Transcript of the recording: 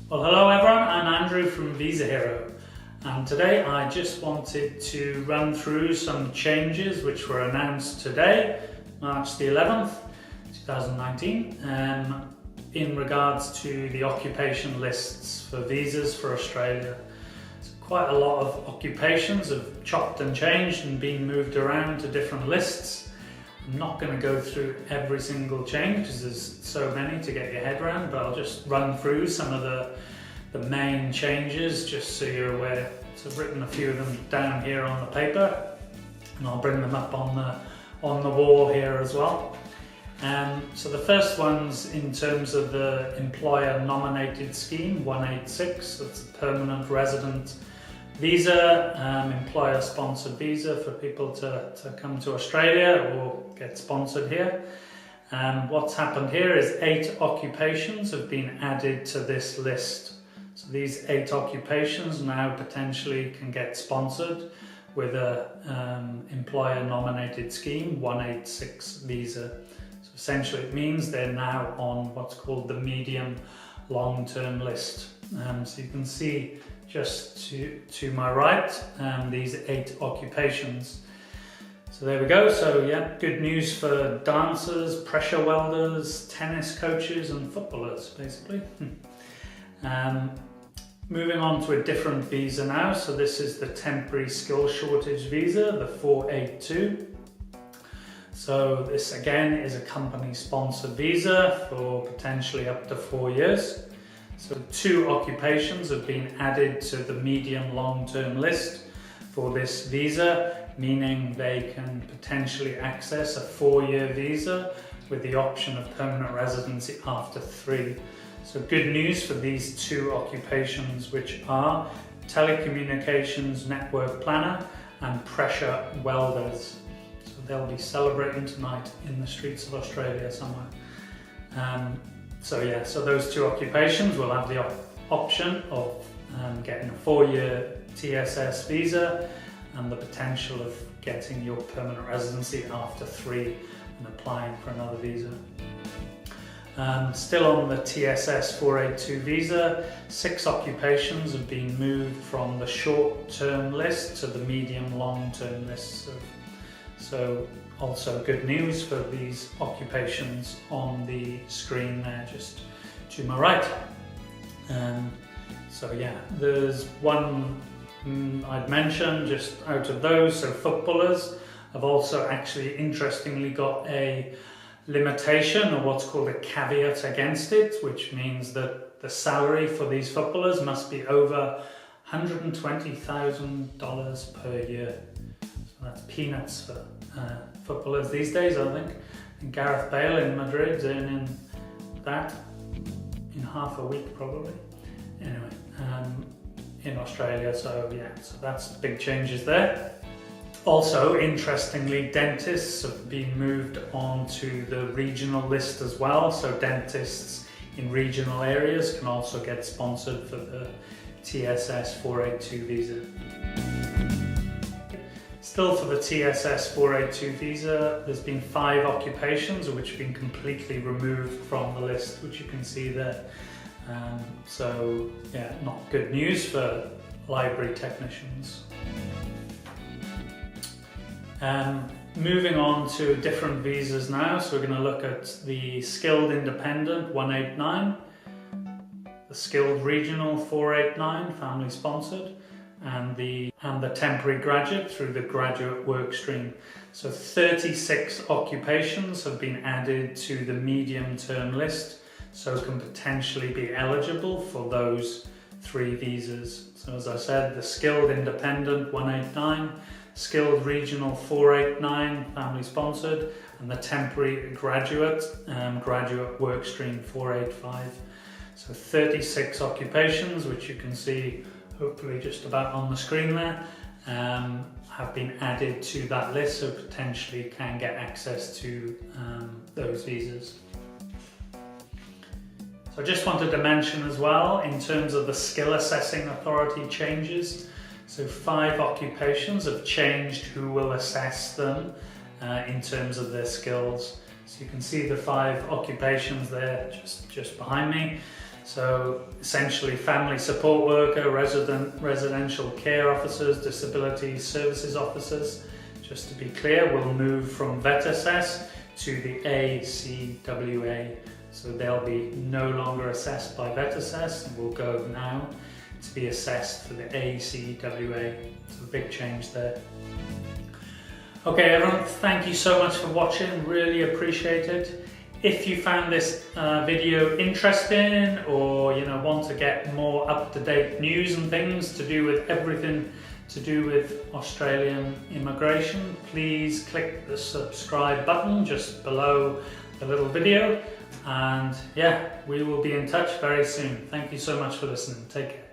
Well, hello everyone, I'm Andrew from Visa Hero, and today I just wanted to run through some changes which were announced today, March the 11th, 2019, in regards to the occupation lists for visas for Australia. So quite a lot of occupations have chopped and changed and been moved around to different lists. I'm not going to go through every single change because there's so many to get your head around, but I'll just run through some of the main changes just so you're aware. So I've written a few of them down here on the paper and I'll bring them up on the wall here as well. So the first one's in terms of the employer nominated scheme 186, that's a permanent resident visa, employer sponsored visa for people to come to Australia or get sponsored here. What's happened here is 8 occupations have been added to this list. So these 8 occupations now potentially can get sponsored with a employer nominated scheme 186 visa. So essentially it means they're now on what's called the medium long-term list. So you can see just to my right, these 8 occupations. So there we go. So yeah, good news for dancers, pressure welders, tennis coaches and footballers basically. Moving on to a different visa now. So this is the temporary skill shortage visa, the 482. So this again is a company sponsored visa for potentially up to 4 years. So 2 occupations have been added to the medium long-term list for this visa, meaning they can potentially access a 4-year visa with the option of permanent residency after 3. So good news for these 2 occupations, which are telecommunications network planner and pressure welders. So they'll be celebrating tonight in the streets of Australia somewhere. So those 2 occupations will have the option of getting a 4-year TSS visa and the potential of getting your permanent residency after 3 and applying for another visa. Still on the TSS 482 visa, 6 occupations have been moved from the short-term list to the medium long-term list. So also good news for these occupations on the screen there just to my right. So yeah, there's one I'd mention just out of those. So footballers have also actually interestingly got a limitation, or what's called a caveat against it, which means that the salary for these footballers must be over $120,000 per year. So that's peanuts for footballers these days, I think. And Gareth Bale in Madrid's earning that in half a week probably. Anyway, in Australia, so yeah, so that's big changes there. Also, interestingly, dentists have been moved onto the regional list as well. So dentists in regional areas can also get sponsored for the TSS 482 visa. Still for the TSS 482 visa, there's been 5 occupations which have been completely removed from the list, which you can see there. So yeah, not good news for library technicians. Moving on to different visas now, so we're going to look at the skilled independent 189, the skilled regional 489, family sponsored, and the temporary graduate through the graduate work stream. So 36 occupations have been added to the medium term list, so can potentially be eligible for those 3 visas. So as I said, the skilled independent 189, skilled regional 489, family sponsored, and the temporary graduate work stream 485. So 36 occupations, which you can see hopefully just about on the screen there, have been added to that list, so potentially can get access to those visas. So I just wanted to mention as well, in terms of the skill assessing authority changes, so 5 occupations have changed who will assess them in terms of their skills. So you can see the 5 occupations there just behind me. So essentially family support worker, residential care officers, disability services officers, just to be clear, will move from vet assess to the ACWA. So they'll be no longer assessed by vet assess and will go now to be assessed for the ACWA. So a big change there. Okay everyone, thank you so much for watching, really appreciate it. If you found this video interesting, or want to get more up-to-date news and things to do with everything to do with Australian immigration, please click the subscribe button just below the little video, and yeah, we will be in touch very soon. Thank you so much for listening. Take care.